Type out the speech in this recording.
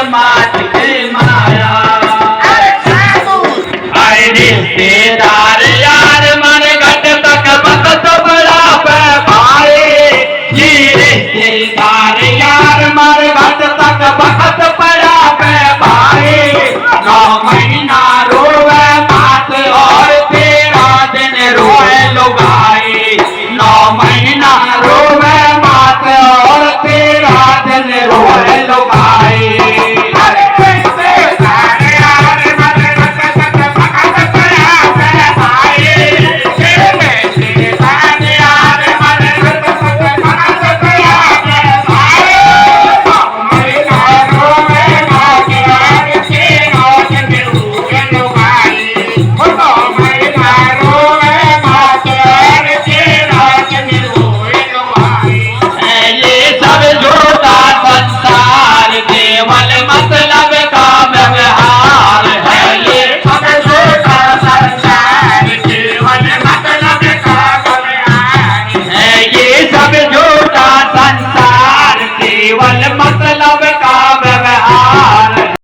मात माया अरे रिश्तेदार यार मन घट तक भगत बड़ा पे भाई जी रिश्तेदार यार मन घट तक भगत बड़ा पे भाई 9 महीना रोवे मात और 13 दिन रोए लुगाई 9 महीना रोवे मात और 13 दिन रोए लुगाई केवल